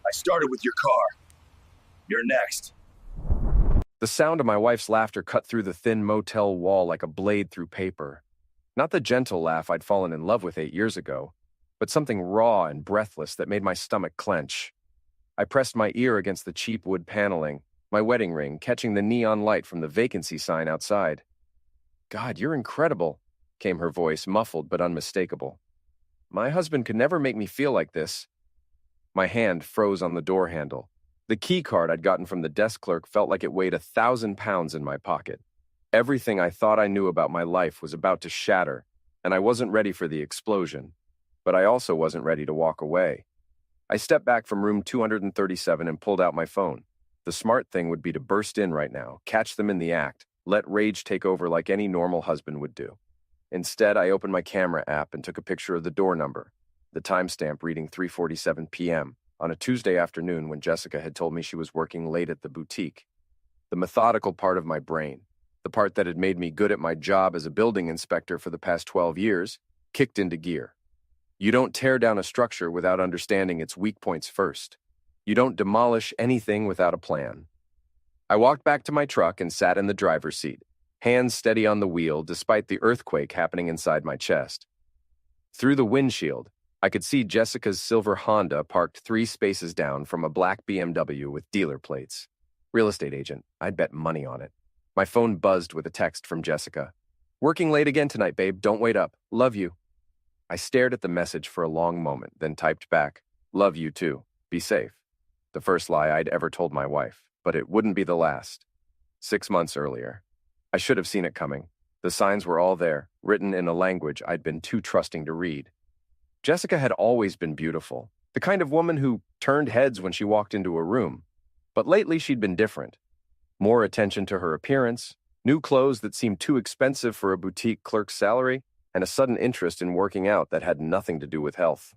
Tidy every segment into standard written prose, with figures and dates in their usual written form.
I started with your car. You're next. The sound of my wife's laughter cut through the thin motel wall like a blade through paper. Not the gentle laugh I'd fallen in love with 8 years ago, but something raw and breathless that made my stomach clench. I pressed my ear against the cheap wood paneling, my wedding ring catching the neon light from the vacancy sign outside. "God, you're incredible," came her voice, muffled but unmistakable. "My husband could never make me feel like this." My hand froze on the door handle. The key card I'd gotten from the desk clerk felt like it weighed 1,000 pounds in my pocket. Everything I thought I knew about my life was about to shatter, and I wasn't ready for the explosion. But I also wasn't ready to walk away. I stepped back from room 237 and pulled out my phone. The smart thing would be to burst in right now, catch them in the act, let rage take over like any normal husband would do. Instead, I opened my camera app and took a picture of the door number, the timestamp reading 3:47 p.m. on a Tuesday afternoon when Jessica had told me she was working late at the boutique. The methodical part of my brain, the part that had made me good at my job as a building inspector for the past 12 years, kicked into gear. You don't tear down a structure without understanding its weak points first. You don't demolish anything without a plan. I walked back to my truck and sat in the driver's seat, hands steady on the wheel despite the earthquake happening inside my chest. Through the windshield, I could see Jessica's silver Honda parked 3 spaces down from a black BMW with dealer plates. Real estate agent, I'd bet money on it. My phone buzzed with a text from Jessica. "Working late again tonight, babe. Don't wait up. Love you." I stared at the message for a long moment, then typed back, "Love you too. Be safe." The first lie I'd ever told my wife, but it wouldn't be the last. 6 months earlier. I should have seen it coming. The signs were all there, written in a language I'd been too trusting to read. Jessica had always been beautiful, the kind of woman who turned heads when she walked into a room. But lately she'd been different. More attention to her appearance, new clothes that seemed too expensive for a boutique clerk's salary, and a sudden interest in working out that had nothing to do with health.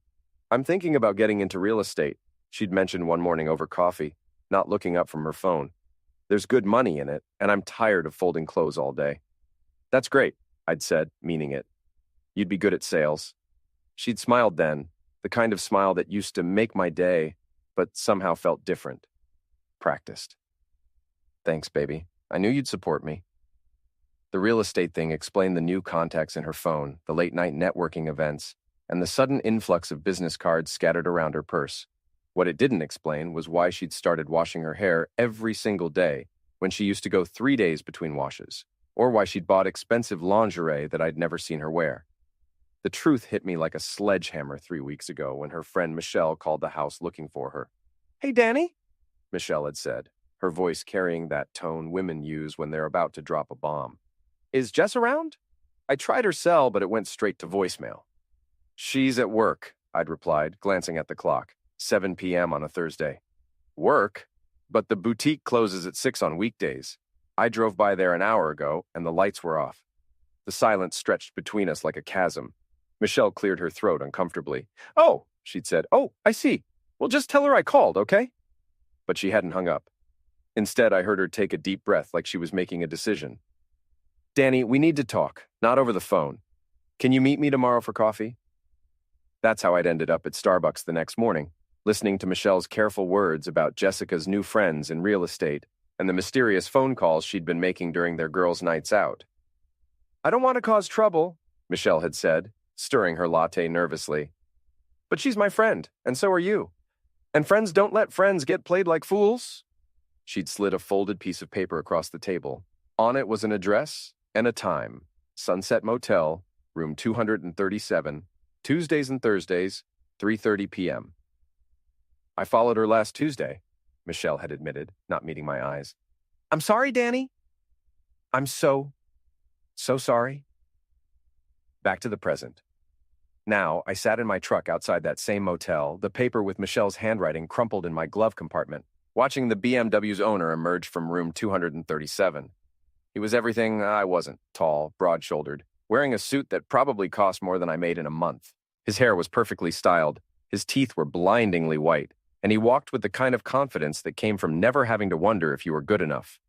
"I'm thinking about getting into real estate," she'd mentioned one morning over coffee, not looking up from her phone. "There's good money in it, and I'm tired of folding clothes all day." "That's great," I'd said, meaning it. "You'd be good at sales." She'd smiled then, the kind of smile that used to make my day, but somehow felt different. Practiced. "Thanks, baby. I knew you'd support me." The real estate thing explained the new contacts in her phone, the late-night networking events, and the sudden influx of business cards scattered around her purse. What it didn't explain was why she'd started washing her hair every single day when she used to go 3 days between washes, or why she'd bought expensive lingerie that I'd never seen her wear. The truth hit me like a sledgehammer 3 weeks ago when her friend Michelle called the house looking for her. "Hey, Danny," Michelle had said, her voice carrying that tone women use when they're about to drop a bomb. "Is Jess around?" I tried her cell, but it went straight to voicemail. "She's at work," I'd replied, glancing at the clock. 7 p.m. on a Thursday. "Work? But the boutique closes at 6 on weekdays. I drove by there an hour ago, and the lights were off." The silence stretched between us like a chasm. Michelle cleared her throat uncomfortably. "Oh," she'd said. "Oh, I see. Well, just tell her I called, okay?" But she hadn't hung up. Instead, I heard her take a deep breath like she was making a decision. "Danny, we need to talk, not over the phone. Can you meet me tomorrow for coffee?" That's how I'd ended up at Starbucks the next morning, listening to Michelle's careful words about Jessica's new friends in real estate and the mysterious phone calls she'd been making during their girls' nights out. "I don't want to cause trouble," Michelle had said, stirring her latte nervously. "But she's my friend, and so are you. And friends don't let friends get played like fools." She'd slid a folded piece of paper across the table. On it was an address and a time. Sunset Motel, room 237, Tuesdays and Thursdays, 3:30 p.m. "I followed her last Tuesday," Michelle had admitted, not meeting my eyes. "I'm sorry, Danny." "I'm so sorry." Back to the present. Now, I sat in my truck outside that same motel, the paper with Michelle's handwriting crumpled in my glove compartment, watching the BMW's owner emerge from room 237. He was everything I wasn't: tall, broad-shouldered, wearing a suit that probably cost more than I made in a month. His hair was perfectly styled, his teeth were blindingly white, and he walked with the kind of confidence that came from never having to wonder if you were good enough.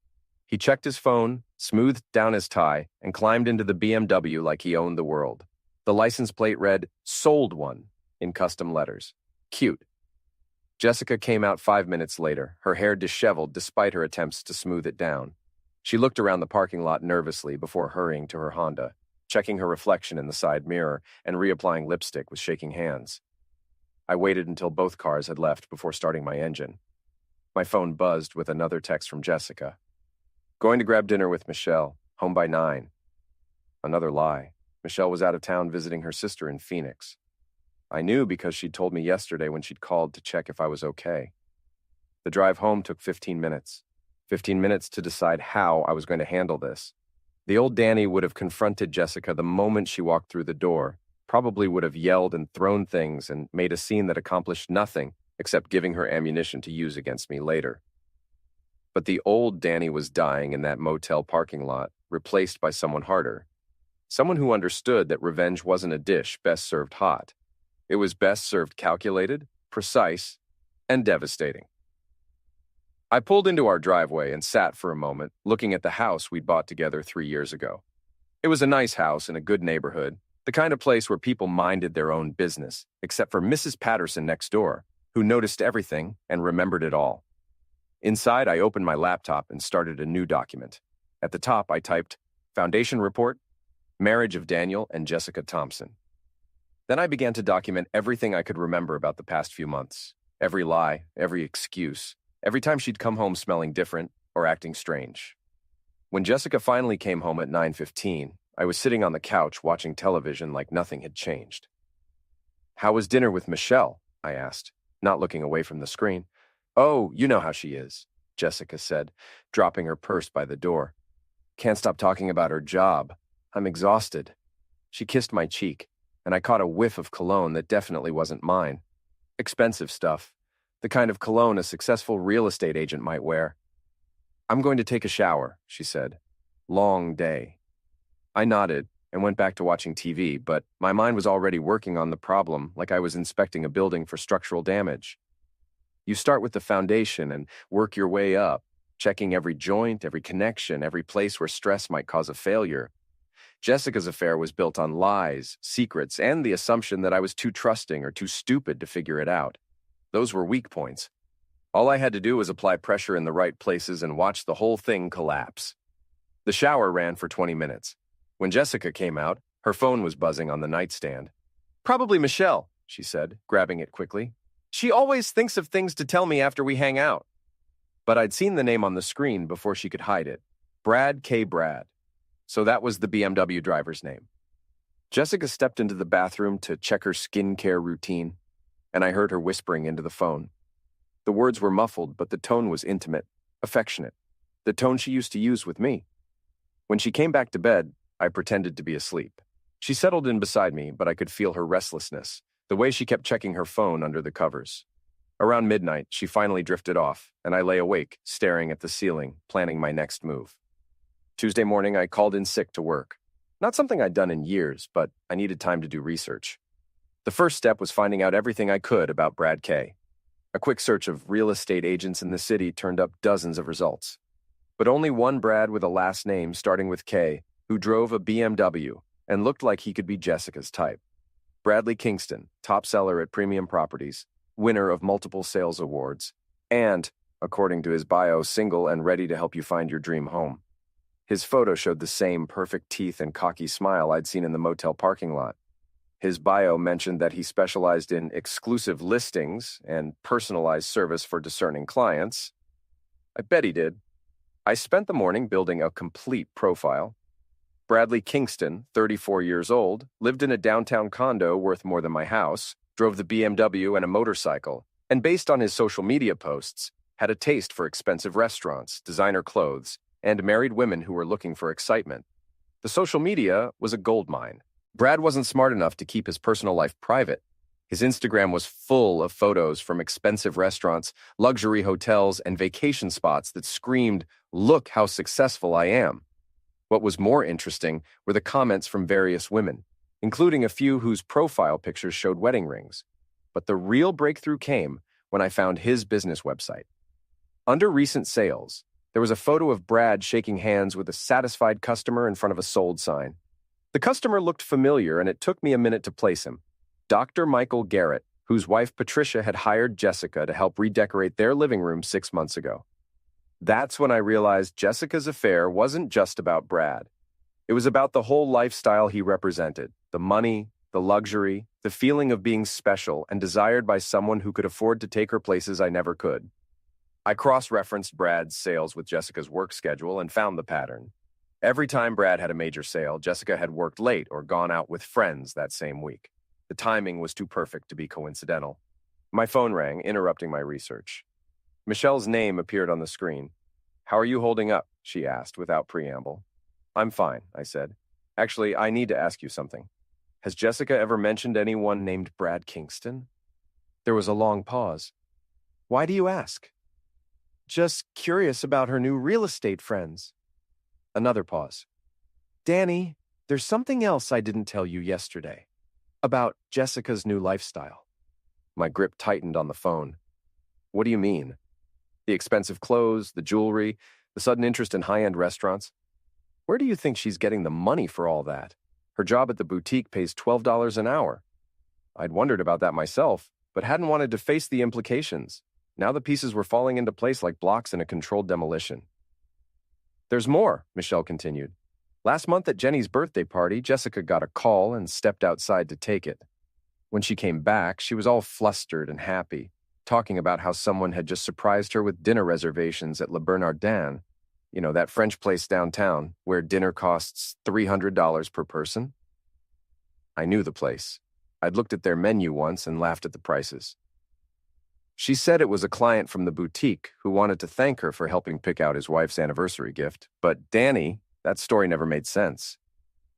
He checked his phone, smoothed down his tie, and climbed into the BMW like he owned the world. The license plate read, "Sold One," in custom letters. Cute. Jessica came out 5 minutes later, her hair disheveled despite her attempts to smooth it down. She looked around the parking lot nervously before hurrying to her Honda, checking her reflection in the side mirror and reapplying lipstick with shaking hands. I waited until both cars had left before starting my engine. My phone buzzed with another text from Jessica. Going to grab dinner with Michelle, home by 9. Another lie. Michelle was out of town visiting her sister in Phoenix. I knew because she'd told me yesterday when she'd called to check if I was okay. The drive home took 15 minutes. 15 minutes to decide how I was going to handle this. The old Danny would have confronted Jessica the moment she walked through the door, probably would have yelled and thrown things and made a scene that accomplished nothing except giving her ammunition to use against me later. But the old Danny was dying in that motel parking lot, replaced by someone harder. Someone who understood that revenge wasn't a dish best served hot. It was best served calculated, precise, and devastating. I pulled into our driveway and sat for a moment, looking at the house we'd bought together 3 years ago. It was a nice house in a good neighborhood, the kind of place where people minded their own business, except for Mrs. Patterson next door, who noticed everything and remembered it all. Inside, I opened my laptop and started a new document. At the top, I typed, Foundation Report, Marriage of Daniel and Jessica Thompson. Then I began to document everything I could remember about the past few months. Every lie, every excuse, every time she'd come home smelling different or acting strange. When Jessica finally came home at 9:15, I was sitting on the couch watching television like nothing had changed. How was dinner with Michelle? I asked, not looking away from the screen. Oh, you know how she is, Jessica said, dropping her purse by the door. Can't stop talking about her job. I'm exhausted. She kissed my cheek, and I caught a whiff of cologne that definitely wasn't mine. Expensive stuff. The kind of cologne a successful real estate agent might wear. I'm going to take a shower, she said. Long day. I nodded and went back to watching TV, but my mind was already working on the problem like I was inspecting a building for structural damage. You start with the foundation and work your way up, checking every joint, every connection, every place where stress might cause a failure. Jessica's affair was built on lies, secrets, and the assumption that I was too trusting or too stupid to figure it out. Those were weak points. All I had to do was apply pressure in the right places and watch the whole thing collapse. The shower ran for 20 minutes. When Jessica came out, her phone was buzzing on the nightstand. Probably Michelle, she said, grabbing it quickly. She always thinks of things to tell me after we hang out. But I'd seen the name on the screen before she could hide it. Brad K. Brad. So that was the BMW driver's name. Jessica stepped into the bathroom to check her skincare routine, and I heard her whispering into the phone. The words were muffled, but the tone was intimate, affectionate, the tone she used to use with me. When she came back to bed, I pretended to be asleep. She settled in beside me, but I could feel her restlessness, the way she kept checking her phone under the covers. Around midnight, she finally drifted off, and I lay awake, staring at the ceiling, planning my next move. Tuesday morning, I called in sick to work. Not something I'd done in years, but I needed time to do research. The first step was finding out everything I could about Brad K. A quick search of real estate agents in the city turned up dozens of results. But only one Brad with a last name starting with K, who drove a BMW and looked like he could be Jessica's type. Bradley Kingston, top seller at Premium Properties, winner of multiple sales awards, and, according to his bio, single and ready to help you find your dream home. His photo showed the same perfect teeth and cocky smile I'd seen in the motel parking lot. His bio mentioned that he specialized in exclusive listings and personalized service for discerning clients. I bet he did. I spent the morning building a complete profile. Bradley Kingston, 34 years old, lived in a downtown condo worth more than my house, drove the BMW and a motorcycle, and based on his social media posts, had a taste for expensive restaurants, designer clothes, and married women who were looking for excitement. The social media was a goldmine. Brad wasn't smart enough to keep his personal life private. His Instagram was full of photos from expensive restaurants, luxury hotels, and vacation spots that screamed, "Look how successful I am." What was more interesting were the comments from various women, including a few whose profile pictures showed wedding rings. But the real breakthrough came when I found his business website. Under recent sales, there was a photo of Brad shaking hands with a satisfied customer in front of a sold sign. The customer looked familiar, and it took me a minute to place him. Dr. Michael Garrett, whose wife Patricia had hired Jessica to help redecorate their living room 6 months ago. That's when I realized Jessica's affair wasn't just about Brad. It was about the whole lifestyle he represented, the money, the luxury, the feeling of being special and desired by someone who could afford to take her places I never could. I cross-referenced Brad's sales with Jessica's work schedule and found the pattern. Every time Brad had a major sale, Jessica had worked late or gone out with friends that same week. The timing was too perfect to be coincidental. My phone rang, interrupting my research. Michelle's name appeared on the screen. "How are you holding up?" she asked without preamble. "I'm fine," I said. "Actually, I need to ask you something. Has Jessica ever mentioned anyone named Brad Kingston?" There was a long pause. "Why do you ask?" "Just curious about her new real estate friends." Another pause. "Danny, there's something else I didn't tell you yesterday. About Jessica's new lifestyle." My grip tightened on the phone. "What do you mean? The expensive clothes, the jewelry, the sudden interest in high-end restaurants? Where do you think she's getting the money for all that? Her job at the boutique pays $12 an hour. I'd wondered about that myself, but hadn't wanted to face the implications. Now the pieces were falling into place like blocks in a controlled demolition. "There's more," Michelle continued. "Last month at Jenny's birthday party, Jessica got a call and stepped outside to take it. When she came back, she was all flustered and happy, talking about how someone had just surprised her with dinner reservations at Le Bernardin, that French place downtown where dinner costs $300 per person. I knew the place. I'd looked at their menu once and laughed at the prices. She said it was a client from the boutique who wanted to thank her for helping pick out his wife's anniversary gift. But Danny, that story never made sense.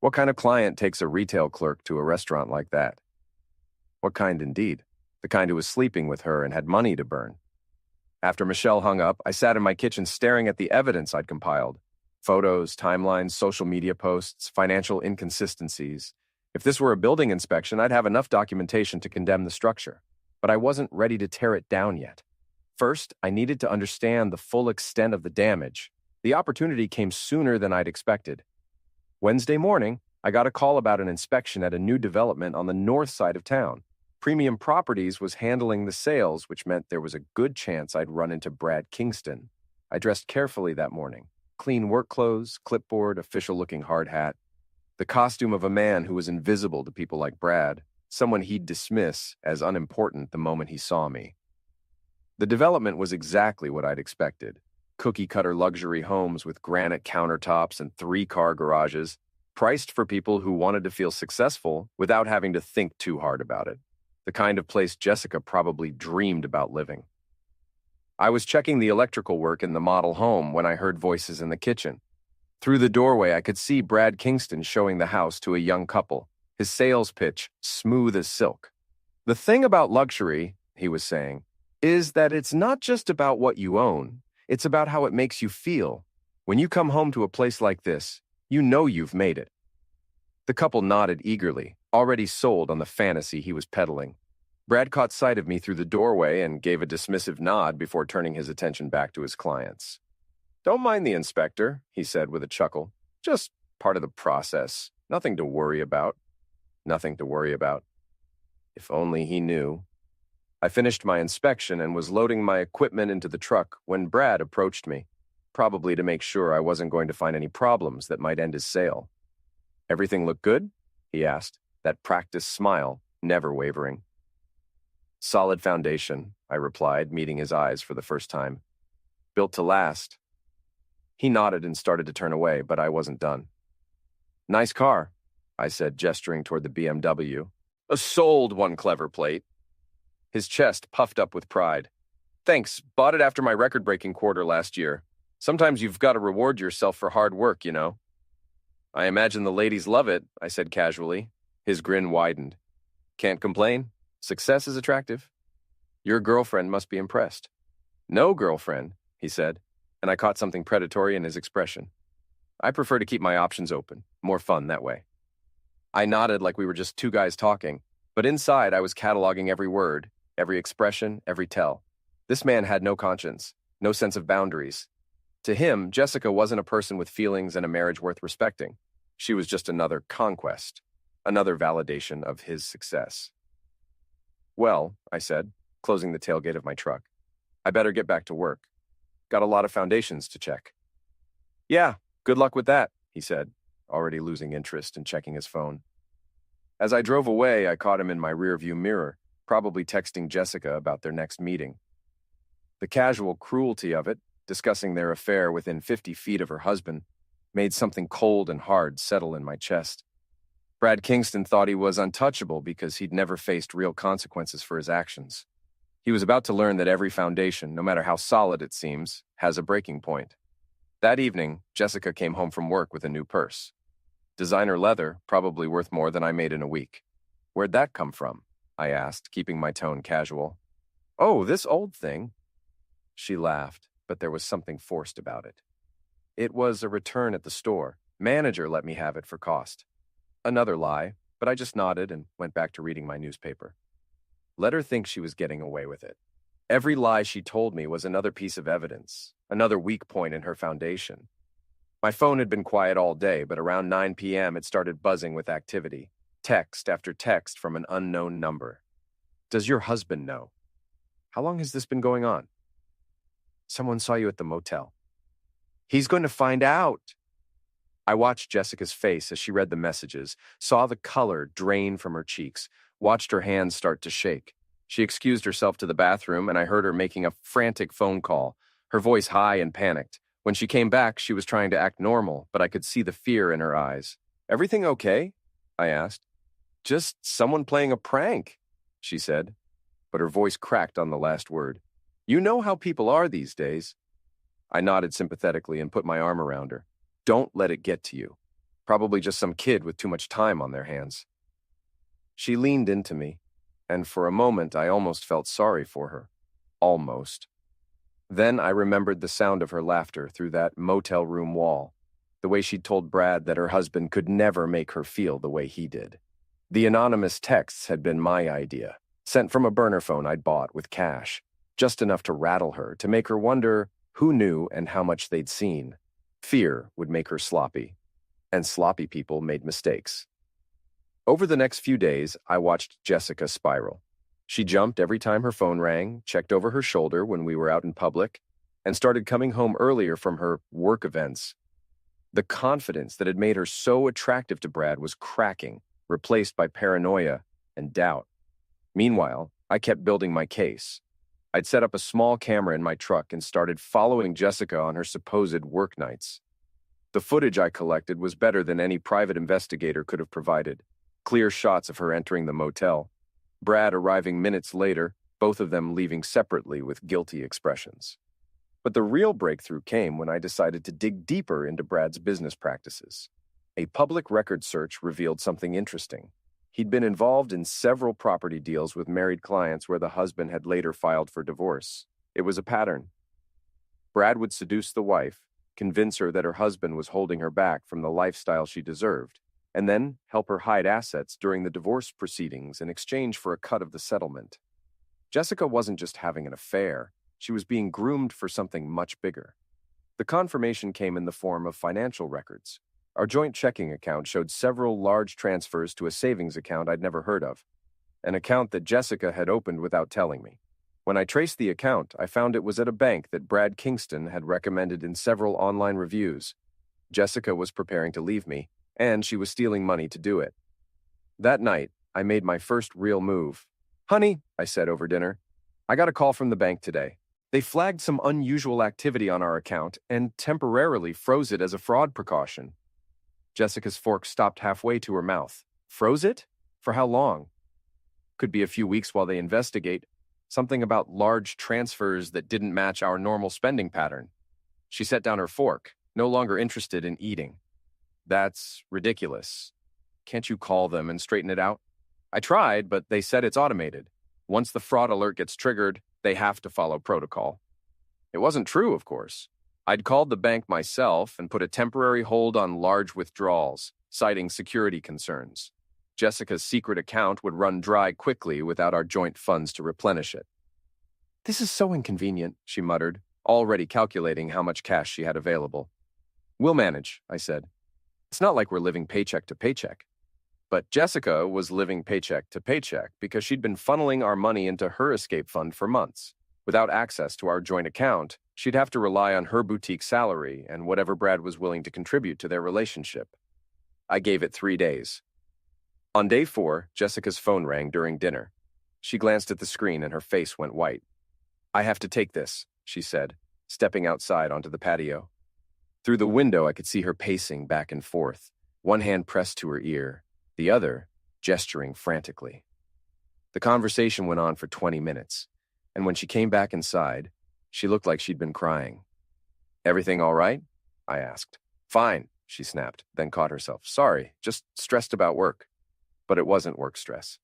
What kind of client takes a retail clerk to a restaurant like that? What kind indeed? The kind who was sleeping with her and had money to burn. After Michelle hung up, I sat in my kitchen staring at the evidence I'd compiled. Photos, timelines, social media posts, financial inconsistencies. If this were a building inspection, I'd have enough documentation to condemn the structure. But I wasn't ready to tear it down yet. First, I needed to understand the full extent of the damage. The opportunity came sooner than I'd expected. Wednesday morning, I got a call about an inspection at a new development on the north side of town. Premium Properties was handling the sales, which meant there was a good chance I'd run into Brad Kingston. I dressed carefully that morning. Clean work clothes, clipboard, official-looking hard hat. The costume of a man who was invisible to people like Brad, someone he'd dismiss as unimportant the moment he saw me. The development was exactly what I'd expected. Cookie-cutter luxury homes with granite countertops and 3-car garages, priced for people who wanted to feel successful without having to think too hard about it. The kind of place Jessica probably dreamed about living. I was checking the electrical work in the model home when I heard voices in the kitchen. Through the doorway, I could see Brad Kingston showing the house to a young couple, his sales pitch smooth as silk. "The thing about luxury," he was saying, "is that it's not just about what you own. It's about how it makes you feel. When you come home to a place like this, you know you've made it." The couple nodded eagerly, already sold on the fantasy he was peddling. Brad caught sight of me through the doorway and gave a dismissive nod before turning his attention back to his clients. "Don't mind the inspector," he said with a chuckle. "Just part of the process. Nothing to worry about." Nothing to worry about. If only he knew. I finished my inspection and was loading my equipment into the truck when Brad approached me, probably to make sure I wasn't going to find any problems that might end his sale. "Everything look good?" he asked, that practiced smile never wavering. "Solid foundation," I replied, meeting his eyes for the first time. "Built to last." He nodded and started to turn away, but I wasn't done. "Nice car," I said, gesturing toward the BMW. "Sold, one clever plate." His chest puffed up with pride. "Thanks, bought it after my record-breaking quarter last year. Sometimes you've got to reward yourself for hard work, you know." "I imagine the ladies love it," I said casually. His grin widened. "Can't complain. Success is attractive. Your girlfriend must be impressed." "No girlfriend," he said, and I caught something predatory in his expression. "I prefer to keep my options open. More fun that way." I nodded like we were just two guys talking, but inside I was cataloging every word, every expression, every tell. This man had no conscience, no sense of boundaries. To him, Jessica wasn't a person with feelings and a marriage worth respecting. She was just another conquest, another validation of his success. Well, I said, closing the tailgate of my truck, I better get back to work. Got a lot of foundations to check. Yeah, good luck with that, he said, already losing interest and checking his phone. As I drove away, I caught him in my rearview mirror, probably texting Jessica about their next meeting. The casual cruelty of it, discussing their affair within 50 feet of her husband, made something cold and hard settle in my chest. Brad Kingston thought he was untouchable because he'd never faced real consequences for his actions. He was about to learn that every foundation, no matter how solid it seems, has a breaking point. That evening, Jessica came home from work with a new purse. Designer leather, probably worth more than I made in a week. Where'd that come from? I asked, keeping my tone casual. Oh, this old thing. She laughed, but there was something forced about it. It was a return at the store. Manager let me have it for cost. Another lie, but I just nodded and went back to reading my newspaper. Let her think she was getting away with it. Every lie she told me was another piece of evidence, another weak point in her foundation. My phone had been quiet all day, but around 9 p.m. it started buzzing with activity, text after text from an unknown number. Does your husband know? How long has this been going on? Someone saw you at the motel. He's going to find out. I watched Jessica's face as she read the messages, saw the color drain from her cheeks, watched her hands start to shake. She excused herself to the bathroom, and I heard her making a frantic phone call, her voice high and panicked. When she came back, she was trying to act normal, but I could see the fear in her eyes. Everything okay? I asked. Just someone playing a prank, she said, but her voice cracked on the last word. You know how people are these days. I nodded sympathetically and put my arm around her. Don't let it get to you. Probably just some kid with too much time on their hands. She leaned into me, and for a moment I almost felt sorry for her. Almost. Then I remembered the sound of her laughter through that motel room wall, the way she'd told Brad that her husband could never make her feel the way he did. The anonymous texts had been my idea, sent from a burner phone I'd bought with cash, just enough to rattle her, to make her wonder who knew and how much they'd seen. Fear would make her sloppy, and sloppy people made mistakes. Over the next few days, I watched Jessica spiral. She jumped every time her phone rang, checked over her shoulder when we were out in public, and started coming home earlier from her work events. The confidence that had made her so attractive to Brad was cracking, replaced by paranoia and doubt. Meanwhile, I kept building my case. I'd set up a small camera in my truck and started following Jessica on her supposed work nights. The footage I collected was better than any private investigator could have provided. Clear shots of her entering the motel, Brad arriving minutes later, both of them leaving separately with guilty expressions. But the real breakthrough came when I decided to dig deeper into Brad's business practices. A public record search revealed something interesting. He'd been involved in several property deals with married clients where the husband had later filed for divorce. It was a pattern. Brad would seduce the wife, convince her that her husband was holding her back from the lifestyle she deserved, and then help her hide assets during the divorce proceedings in exchange for a cut of the settlement. Jessica wasn't just having an affair, she was being groomed for something much bigger. The confirmation came in the form of financial records. Our joint checking account showed several large transfers to a savings account I'd never heard of, an account that Jessica had opened without telling me. When I traced the account, I found it was at a bank that Brad Kingston had recommended in several online reviews. Jessica was preparing to leave me, and she was stealing money to do it. That night, I made my first real move. Honey, I said over dinner, I got a call from the bank today. They flagged some unusual activity on our account and temporarily froze it as a fraud precaution. Jessica's fork stopped halfway to her mouth. Froze it? For how long? Could be a few weeks while they investigate. Something about large transfers that didn't match our normal spending pattern. She set down her fork, no longer interested in eating. That's ridiculous. Can't you call them and straighten it out? I tried, but they said it's automated. Once the fraud alert gets triggered, they have to follow protocol. It wasn't true, of course. I'd called the bank myself and put a temporary hold on large withdrawals, citing security concerns. Jessica's secret account would run dry quickly without our joint funds to replenish it. This is so inconvenient, she muttered, already calculating how much cash she had available. We'll manage, I said. It's not like we're living paycheck to paycheck. But Jessica was living paycheck to paycheck because she'd been funneling our money into her escape fund for months. Without access to our joint account, she'd have to rely on her boutique salary and whatever Brad was willing to contribute to their relationship. I gave it 3 days. On day 4, Jessica's phone rang during dinner. She glanced at the screen and her face went white. "I have to take this," she said, stepping outside onto the patio. Through the window, I could see her pacing back and forth, one hand pressed to her ear, the other gesturing frantically. The conversation went on for 20 minutes, and when she came back inside, she looked like she'd been crying. "Everything all right?" I asked. "Fine," she snapped, then caught herself. "Sorry, just stressed about work." But it wasn't work stress.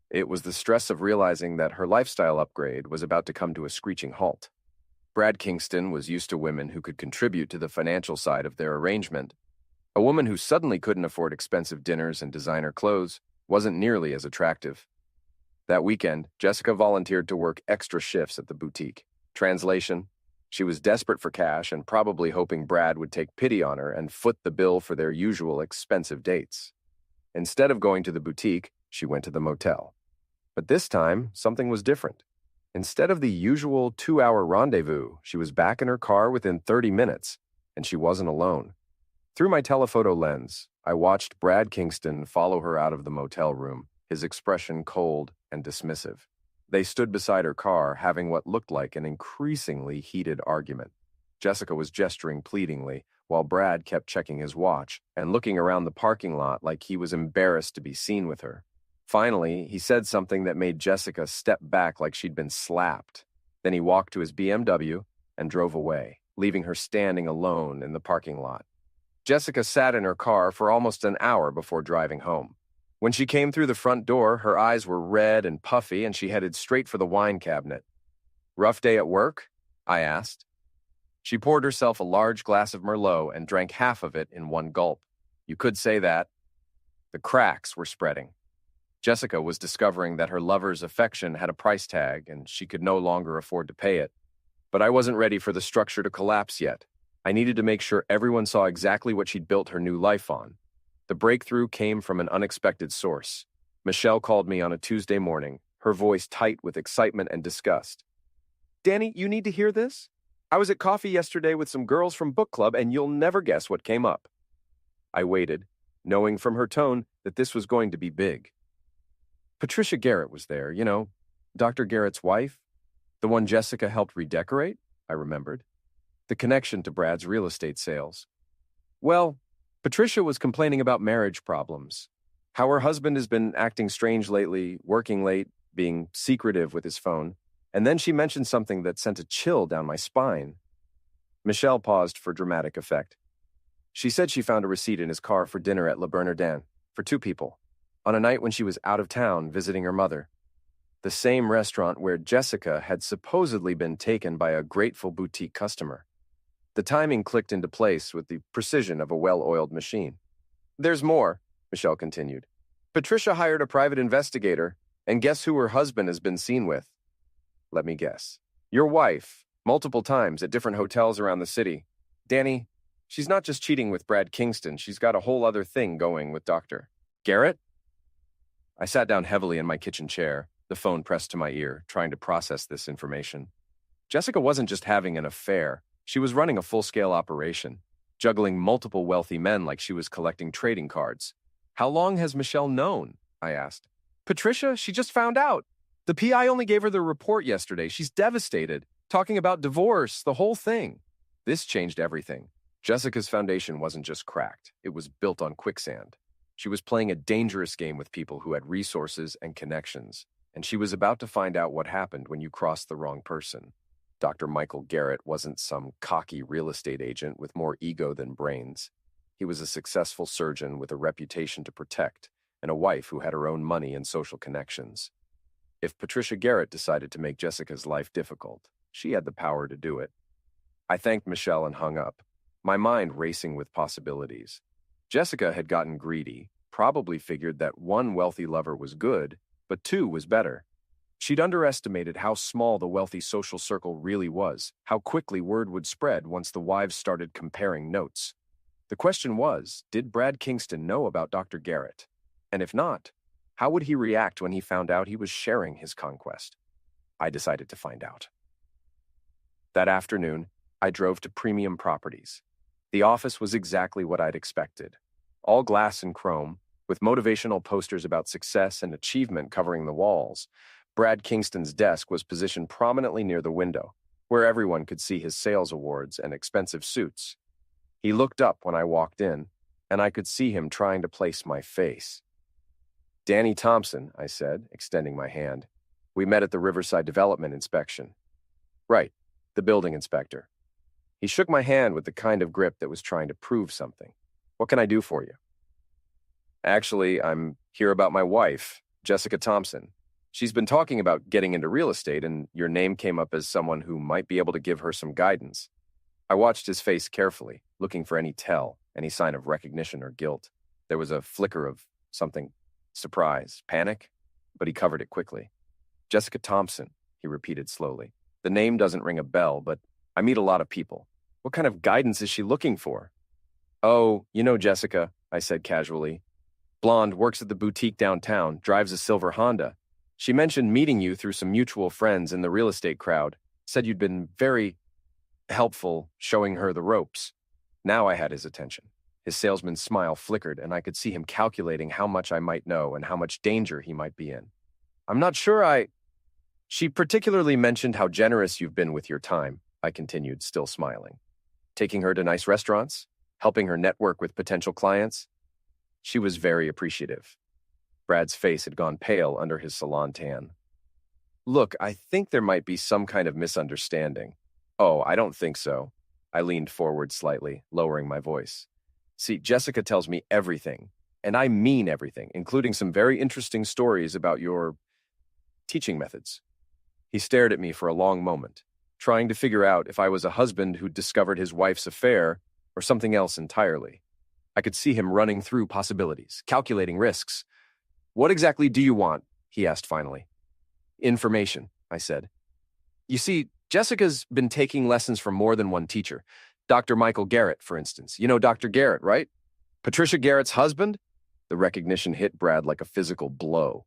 It was the stress of realizing that her lifestyle upgrade was about to come to a screeching halt. Brad Kingston was used to women who could contribute to the financial side of their arrangement. A woman who suddenly couldn't afford expensive dinners and designer clothes wasn't nearly as attractive. That weekend, Jessica volunteered to work extra shifts at the boutique. Translation: she was desperate for cash and probably hoping Brad would take pity on her and foot the bill for their usual expensive dates. Instead of going to the boutique, she went to the motel. But this time, something was different. Instead of the usual 2-hour rendezvous, she was back in her car within 30 minutes, and she wasn't alone. Through my telephoto lens, I watched Brad Kingston follow her out of the motel room, his expression cold and dismissive. They stood beside her car, having what looked like an increasingly heated argument. Jessica was gesturing pleadingly, while Brad kept checking his watch and looking around the parking lot like he was embarrassed to be seen with her. Finally, he said something that made Jessica step back like she'd been slapped. Then he walked to his BMW and drove away, leaving her standing alone in the parking lot. Jessica sat in her car for almost an hour before driving home. When she came through the front door, her eyes were red and puffy, and she headed straight for the wine cabinet. "Rough day at work?" I asked. She poured herself a large glass of Merlot and drank half of it in one gulp. "You could say that." The cracks were spreading. Jessica was discovering that her lover's affection had a price tag, and she could no longer afford to pay it. But I wasn't ready for the structure to collapse yet. I needed to make sure everyone saw exactly what she'd built her new life on. The breakthrough came from an unexpected source. Michelle called me on a Tuesday morning, her voice tight with excitement and disgust. "Danny, you need to hear this. I was at coffee yesterday with some girls from book club, and you'll never guess what came up." I waited, knowing from her tone that this was going to be big. Patricia Garrett was there, Dr. Garrett's wife, the one Jessica helped redecorate, I remembered. The connection to Brad's real estate sales. Well, Patricia was complaining about marriage problems, how her husband has been acting strange lately, working late, being secretive with his phone, and then she mentioned something that sent a chill down my spine. Michelle paused for dramatic effect. She said she found a receipt in his car for dinner at Le Bernardin, for 2 people, on a night when she was out of town visiting her mother. The same restaurant where Jessica had supposedly been taken by a grateful boutique customer. The timing clicked into place with the precision of a well-oiled machine. "There's more," Michelle continued. "Patricia hired a private investigator, and guess who her husband has been seen with? Let me guess. Your wife, multiple times at different hotels around the city. Danny, she's not just cheating with Brad Kingston, she's got a whole other thing going with Dr. Garrett?" I sat down heavily in my kitchen chair, the phone pressed to my ear, trying to process this information. Jessica wasn't just having an affair, she was running a full-scale operation, juggling multiple wealthy men like she was collecting trading cards. "How long has Michelle known?" I asked. "Patricia, she just found out. The PI only gave her the report yesterday. She's devastated, talking about divorce, the whole thing." This changed everything. Jessica's foundation wasn't just cracked, it was built on quicksand. She was playing a dangerous game with people who had resources and connections, and she was about to find out what happened when you crossed the wrong person. Dr. Michael Garrett wasn't some cocky real estate agent with more ego than brains. He was a successful surgeon with a reputation to protect, and a wife who had her own money and social connections. If Patricia Garrett decided to make Jessica's life difficult, she had the power to do it. I thanked Michelle and hung up, my mind racing with possibilities. Jessica had gotten greedy, probably figured that 1 wealthy lover was good, but 2 was better. She'd underestimated how small the wealthy social circle really was, how quickly word would spread once the wives started comparing notes. The question was, did Brad Kingston know about Dr. Garrett? And if not, how would he react when he found out he was sharing his conquest? I decided to find out. That afternoon, I drove to Premium Properties. The office was exactly what I'd expected. All glass and chrome, with motivational posters about success and achievement covering the walls. Brad Kingston's desk was positioned prominently near the window, where everyone could see his sales awards and expensive suits. He looked up when I walked in, and I could see him trying to place my face. "Danny Thompson," I said, extending my hand. "We met at the Riverside Development inspection." "Right, the building inspector." He shook my hand with the kind of grip that was trying to prove something. "What can I do for you?" "Actually, I'm here about my wife, Jessica Thompson. She's been talking about getting into real estate, and your name came up as someone who might be able to give her some guidance." I watched his face carefully, looking for any tell, any sign of recognition or guilt. There was a flicker of something, surprise, panic, but he covered it quickly. "Jessica Thompson," he repeated slowly. "The name doesn't ring a bell, but I meet a lot of people. What kind of guidance is she looking for?" "Oh, you know Jessica," I said casually. "Blonde, works at the boutique downtown, drives a silver Honda. She mentioned meeting you through some mutual friends in the real estate crowd, said you'd been very helpful showing her the ropes." Now I had his attention. His salesman's smile flickered, and I could see him calculating how much I might know and how much danger he might be in. "I'm not sure She particularly mentioned how generous you've been with your time," I continued, still smiling. "Taking her to nice restaurants? Helping her network with potential clients?" She was very appreciative. Brad's face had gone pale under his salon tan. "Look, I think there might be some kind of misunderstanding." "Oh, I don't think so." I leaned forward slightly, lowering my voice. "See, Jessica tells me everything, and I mean everything, including some very interesting stories about your teaching methods." He stared at me for a long moment, trying to figure out if I was a husband who'd discovered his wife's affair or something else entirely. I could see him running through possibilities, calculating risks. "What exactly do you want?" he asked finally. "Information," I said. "You see, Jessica's been taking lessons from more than one teacher. Dr. Michael Garrett, for instance. You know Dr. Garrett, right? Patricia Garrett's husband?" The recognition hit Brad like a physical blow.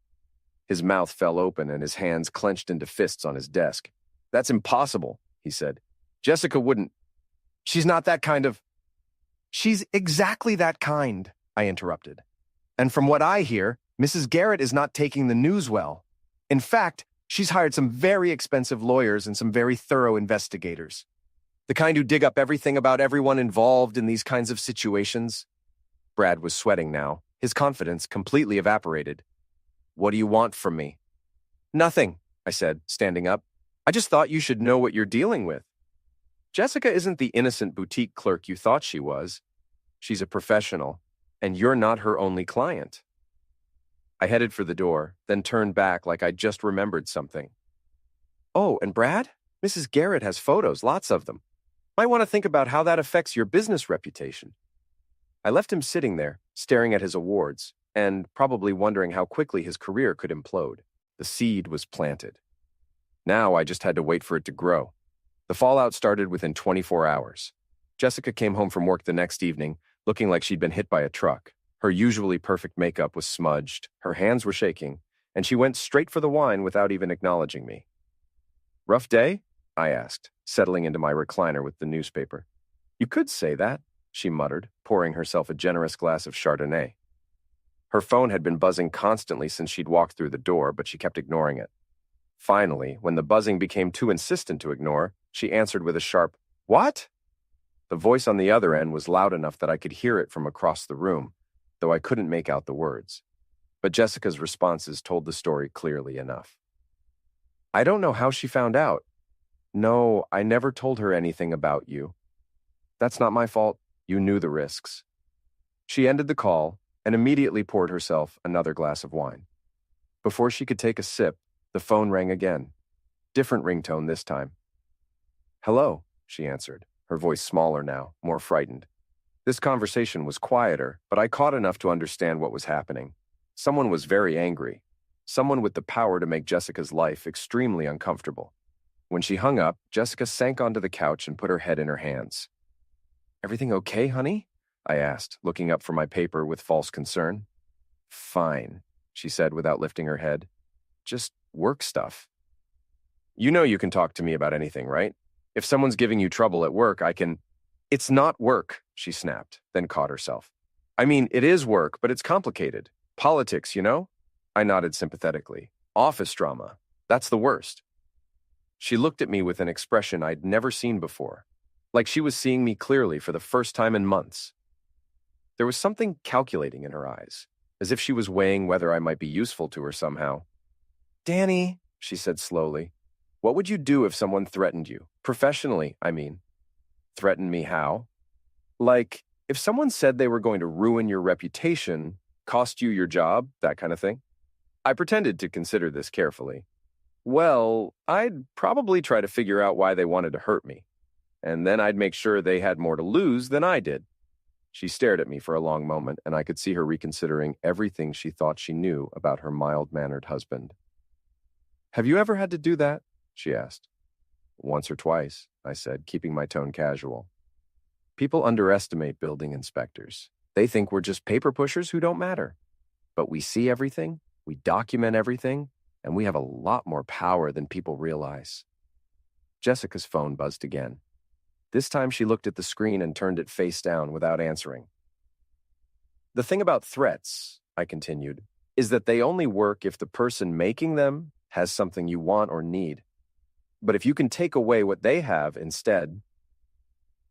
His mouth fell open and his hands clenched into fists on his desk. "That's impossible," he said. "Jessica wouldn't. She's not that kind of—" "She's exactly that kind," I interrupted. "And from what I hear, Mrs. Garrett is not taking the news well. In fact, she's hired some very expensive lawyers and some very thorough investigators. The kind who dig up everything about everyone involved in these kinds of situations." Brad was sweating now, his confidence completely evaporated. "What do you want from me?" "Nothing," I said, standing up. "I just thought you should know what you're dealing with. Jessica isn't the innocent boutique clerk you thought she was. She's a professional, and you're not her only client." I headed for the door, then turned back like I just remembered something. "Oh, and Brad, Mrs. Garrett has photos, lots of them. Might want to think about how that affects your business reputation." I left him sitting there, staring at his awards, and probably wondering how quickly his career could implode. The seed was planted. Now I just had to wait for it to grow. The fallout started within 24 hours. Jessica came home from work the next evening, looking like she'd been hit by a truck. Her usually perfect makeup was smudged, her hands were shaking, and she went straight for the wine without even acknowledging me. "Rough day?" I asked, settling into my recliner with the newspaper. "You could say that," she muttered, pouring herself a generous glass of Chardonnay. Her phone had been buzzing constantly since she'd walked through the door, but she kept ignoring it. Finally, when the buzzing became too insistent to ignore, she answered with a sharp, "What?" The voice on the other end was loud enough that I could hear it from across the room, though I couldn't make out the words. But Jessica's responses told the story clearly enough. "I don't know how she found out. No, I never told her anything about you. That's not my fault. You knew the risks." She ended the call and immediately poured herself another glass of wine. Before she could take a sip, the phone rang again. Different ringtone this time. "Hello," she answered, her voice smaller now, more frightened. This conversation was quieter, but I caught enough to understand what was happening. Someone was very angry. Someone with the power to make Jessica's life extremely uncomfortable. When she hung up, Jessica sank onto the couch and put her head in her hands. "Everything okay, honey?" I asked, looking up from my paper with false concern. Fine, she said without lifting her head. Just work stuff. You know you can talk to me about anything, right? If someone's giving you trouble at work, I can... It's not work, she snapped, then caught herself. I mean, it is work, but it's complicated. Politics, you know? I nodded sympathetically. Office drama. That's the worst. She looked at me with an expression I'd never seen before, like she was seeing me clearly for the first time in months. There was something calculating in her eyes, as if she was weighing whether I might be useful to her somehow. Danny, she said slowly, what would you do if someone threatened you? Professionally, I mean. Threaten me how? Like, if someone said they were going to ruin your reputation, cost you your job, that kind of thing? I pretended to consider this carefully. Well, I'd probably try to figure out why they wanted to hurt me, and then I'd make sure they had more to lose than I did. She stared at me for a long moment, and I could see her reconsidering everything she thought she knew about her mild-mannered husband. Have you ever had to do that? She asked. Once or twice, I said, keeping my tone casual. People underestimate building inspectors. They think we're just paper pushers who don't matter. But we see everything, we document everything, and we have a lot more power than people realize. Jessica's phone buzzed again. This time she looked at the screen and turned it face down without answering. The thing about threats, I continued, is that they only work if the person making them has something you want or need. But if you can take away what they have instead...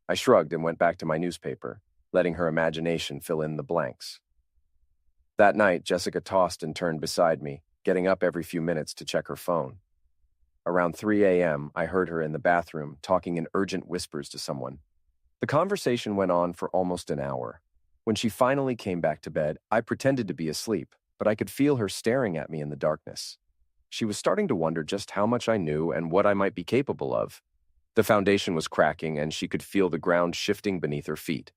I shrugged and went back to my newspaper, letting her imagination fill in the blanks. That night, Jessica tossed and turned beside me, getting up every few minutes to check her phone. Around 3 a.m., I heard her in the bathroom talking in urgent whispers to someone. The conversation went on for almost an hour. When she finally came back to bed, I pretended to be asleep, but I could feel her staring at me in the darkness. She was starting to wonder just how much I knew and what I might be capable of. The foundation was cracking, and she could feel the ground shifting beneath her feet.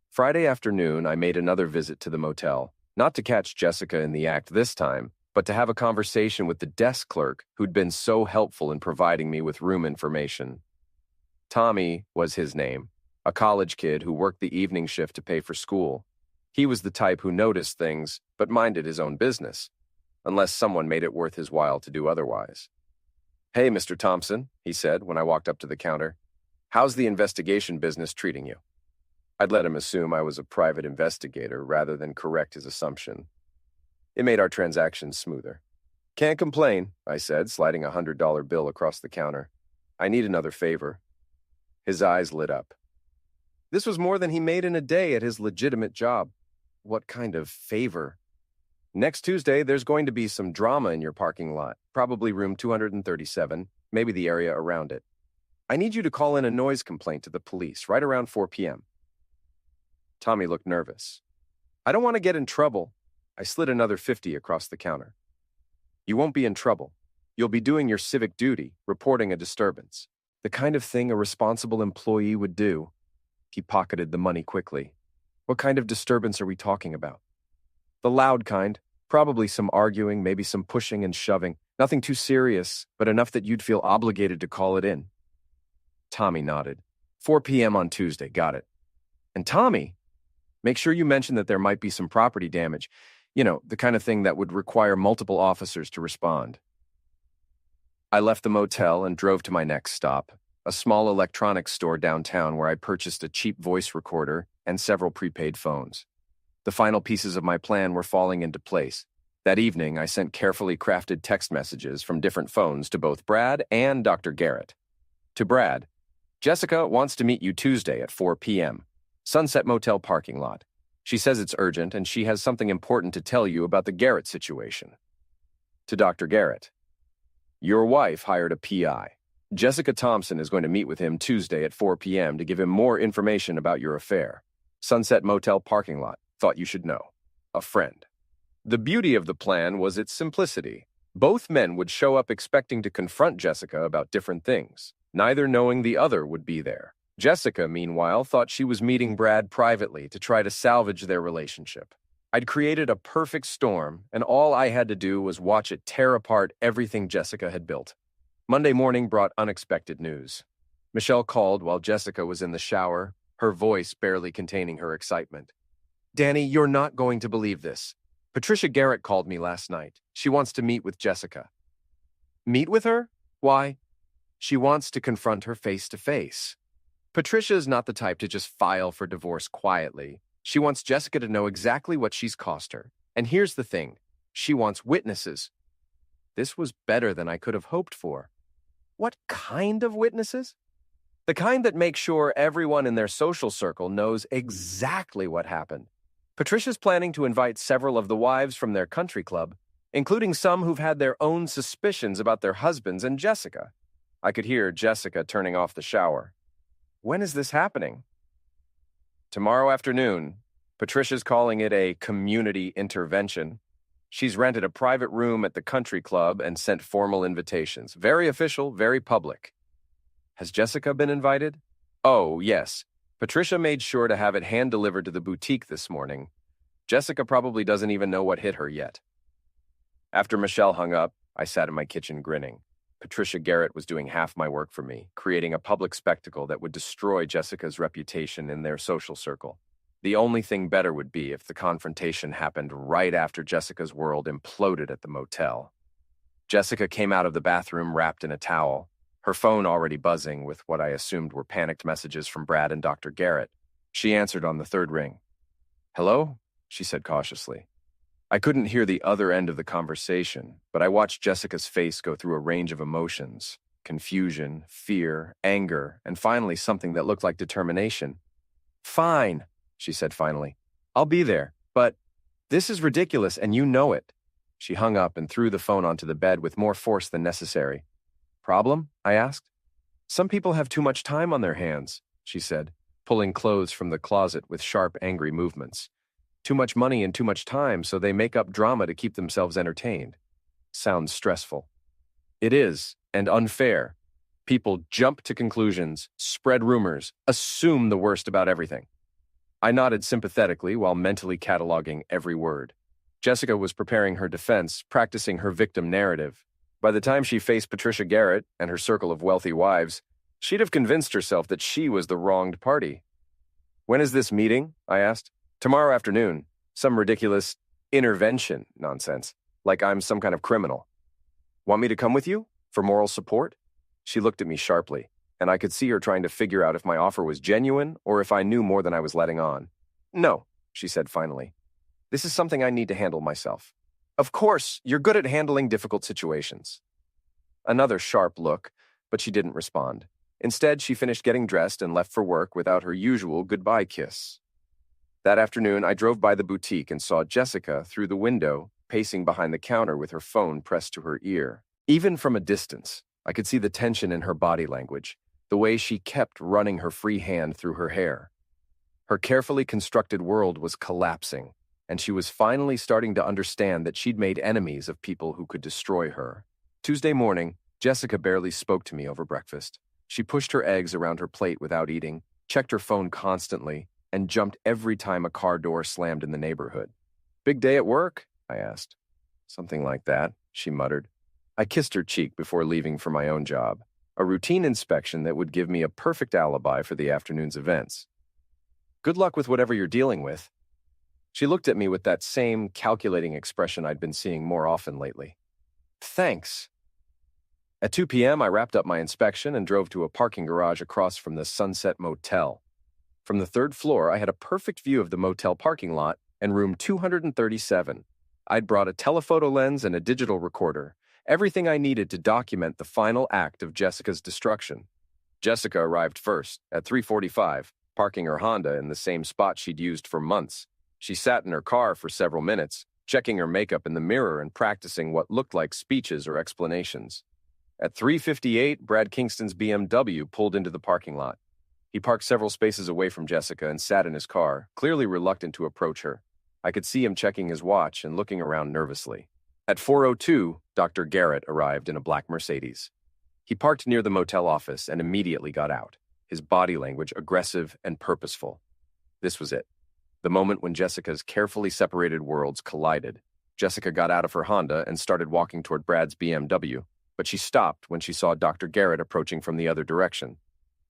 Friday afternoon, I made another visit to the motel, not to catch Jessica in the act this time, but to have a conversation with the desk clerk who'd been so helpful in providing me with room information. Tommy was his name, a college kid who worked the evening shift to pay for school. He was the type who noticed things, but minded his own business, unless someone made it worth his while to do otherwise. Hey, Mr. Thompson, he said when I walked up to the counter. How's the investigation business treating you? I'd let him assume I was a private investigator rather than correct his assumption. It made our transactions smoother. Can't complain, I said, sliding a $100 bill across the counter. I need another favor. His eyes lit up. This was more than he made in a day at his legitimate job. What kind of favor? Next Tuesday, there's going to be some drama in your parking lot, probably room 237, maybe the area around it. I need you to call in a noise complaint to the police right around 4 p.m. Tommy looked nervous. I don't want to get in trouble. I slid another 50 across the counter. You won't be in trouble. You'll be doing your civic duty, reporting a disturbance. The kind of thing a responsible employee would do. He pocketed the money quickly. What kind of disturbance are we talking about? The loud kind. Probably some arguing, maybe some pushing and shoving. Nothing too serious, but enough that you'd feel obligated to call it in. Tommy nodded. 4 p.m. on Tuesday, got it. And Tommy, make sure you mention that there might be some property damage. You know, the kind of thing that would require multiple officers to respond. I left the motel and drove to my next stop, a small electronics store downtown where I purchased a cheap voice recorder and several prepaid phones. The final pieces of my plan were falling into place. That evening, I sent carefully crafted text messages from different phones to both Brad and Dr. Garrett. To Brad, Jessica wants to meet you Tuesday at 4 p.m. Sunset Motel parking lot. She says it's urgent and she has something important to tell you about the Garrett situation. To Dr. Garrett, your wife hired a PI. Jessica Thompson is going to meet with him Tuesday at 4 p.m. to give him more information about your affair. Sunset Motel parking lot. Thought you should know. A friend. The beauty of the plan was its simplicity. Both men would show up expecting to confront Jessica about different things, neither knowing the other would be there. Jessica, meanwhile, thought she was meeting Brad privately to try to salvage their relationship. I'd created a perfect storm, and all I had to do was watch it tear apart everything Jessica had built. Monday morning brought unexpected news. Michelle called while Jessica was in the shower, her voice barely containing her excitement. Danny, you're not going to believe this. Patricia Garrett called me last night. She wants to meet with Jessica. Meet with her? Why? She wants to confront her face to face. Patricia is not the type to just file for divorce quietly. She wants Jessica to know exactly what she's cost her. And here's the thing. She wants witnesses. This was better than I could have hoped for. What kind of witnesses? The kind that make sure everyone in their social circle knows exactly what happened. Patricia's planning to invite several of the wives from their country club, including some who've had their own suspicions about their husbands and Jessica. I could hear Jessica turning off the shower. When is this happening? Tomorrow afternoon. Patricia's calling it a community intervention. She's rented a private room at the country club and sent formal invitations. Very official, very public. Has Jessica been invited? Oh, yes. Patricia made sure to have it hand-delivered to the boutique this morning. Jessica probably doesn't even know what hit her yet. After Michelle hung up, I sat in my kitchen grinning. Patricia Garrett was doing half my work for me, creating a public spectacle that would destroy Jessica's reputation in their social circle. The only thing better would be if the confrontation happened right after Jessica's world imploded at the motel. Jessica came out of the bathroom wrapped in a towel, her phone already buzzing with what I assumed were panicked messages from Brad and Dr. Garrett. She answered on the third ring. "Hello?" she said cautiously. I couldn't hear the other end of the conversation, but I watched Jessica's face go through a range of emotions: confusion, fear, anger, and finally something that looked like determination. "Fine," she said finally. "I'll be there, but this is ridiculous and you know it." She hung up and threw the phone onto the bed with more force than necessary. "Problem?" I asked. "Some people have too much time on their hands," she said, pulling clothes from the closet with sharp, angry movements. "Too much money and too much time, so they make up drama to keep themselves entertained." Sounds stressful. It is, and unfair. People jump to conclusions, spread rumors, assume the worst about everything. I nodded sympathetically while mentally cataloging every word. Jessica was preparing her defense, practicing her victim narrative. By the time she faced Patricia Garrett and her circle of wealthy wives, she'd have convinced herself that she was the wronged party. "When is this meeting?" I asked. "Tomorrow afternoon. Some ridiculous intervention nonsense, like I'm some kind of criminal." "Want me to come with you? For moral support?" She looked at me sharply, and I could see her trying to figure out if my offer was genuine or if I knew more than I was letting on. "No," she said finally. "This is something I need to handle myself." "Of course, you're good at handling difficult situations." Another sharp look, but she didn't respond. Instead, she finished getting dressed and left for work without her usual goodbye kiss. That afternoon, I drove by the boutique and saw Jessica through the window, pacing behind the counter with her phone pressed to her ear. Even from a distance, I could see the tension in her body language, the way she kept running her free hand through her hair. Her carefully constructed world was collapsing, and she was finally starting to understand that she'd made enemies of people who could destroy her. Tuesday morning, Jessica barely spoke to me over breakfast. She pushed her eggs around her plate without eating, checked her phone constantly, and jumped every time a car door slammed in the neighborhood. "Big day at work?" I asked. "Something like that," she muttered. I kissed her cheek before leaving for my own job, a routine inspection that would give me a perfect alibi for the afternoon's events. "Good luck with whatever you're dealing with." She looked at me with that same calculating expression I'd been seeing more often lately. "Thanks." At 2 p.m., I wrapped up my inspection and drove to a parking garage across from the Sunset Motel. From the third floor, I had a perfect view of the motel parking lot and room 237. I'd brought a telephoto lens and a digital recorder, everything I needed to document the final act of Jessica's destruction. Jessica arrived first, at 3:45, parking her Honda in the same spot she'd used for months. She sat in her car for several minutes, checking her makeup in the mirror and practicing what looked like speeches or explanations. At 3:58, Brad Kingston's BMW pulled into the parking lot. He parked several spaces away from Jessica and sat in his car, clearly reluctant to approach her. I could see him checking his watch and looking around nervously. At 4:02, Dr. Garrett arrived in a black Mercedes. He parked near the motel office and immediately got out, his body language aggressive and purposeful. This was it. The moment when Jessica's carefully separated worlds collided. Jessica got out of her Honda and started walking toward Brad's BMW, but she stopped when she saw Dr. Garrett approaching from the other direction.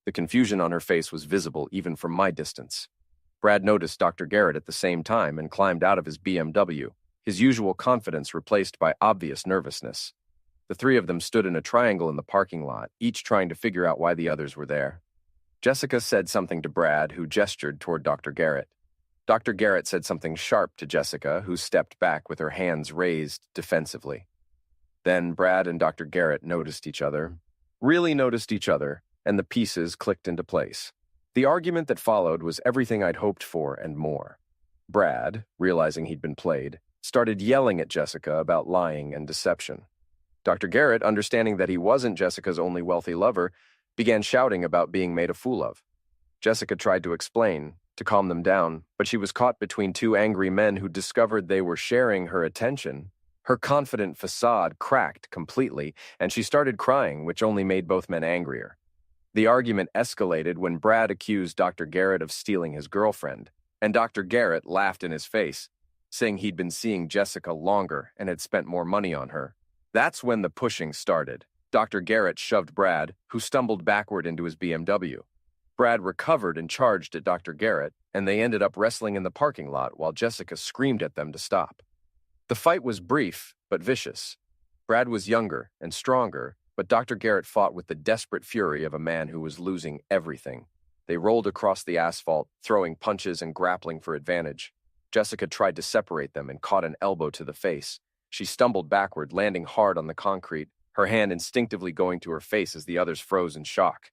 The confusion on her face was visible even from my distance. Brad noticed Dr. Garrett at the same time and climbed out of his BMW. his usual confidence replaced by obvious nervousness. The three of them stood in a triangle in the parking lot, each trying to figure out why the others were there. Jessica said something to Brad, who gestured toward Dr. Garrett. Dr. Garrett said something sharp to Jessica, who stepped back with her hands raised defensively. Then Brad and Dr. Garrett noticed each other, really noticed each other, and the pieces clicked into place. The argument that followed was everything I'd hoped for and more. Brad, realizing he'd been played, started yelling at Jessica about lying and deception. Dr. Garrett, understanding that he wasn't Jessica's only wealthy lover, began shouting about being made a fool of. Jessica tried to explain, to calm them down, but she was caught between two angry men who discovered they were sharing her attention. Her confident facade cracked completely, and she started crying, which only made both men angrier. The argument escalated when Brad accused Dr. Garrett of stealing his girlfriend, and Dr. Garrett laughed in his face, saying he'd been seeing Jessica longer and had spent more money on her. That's when the pushing started. Dr. Garrett shoved Brad, who stumbled backward into his BMW. Brad recovered and charged at Dr. Garrett, and they ended up wrestling in the parking lot while Jessica screamed at them to stop. The fight was brief, but vicious. Brad was younger and stronger, but Dr. Garrett fought with the desperate fury of a man who was losing everything. They rolled across the asphalt, throwing punches and grappling for advantage. Jessica tried to separate them and caught an elbow to the face. She stumbled backward, landing hard on the concrete, her hand instinctively going to her face as the others froze in shock.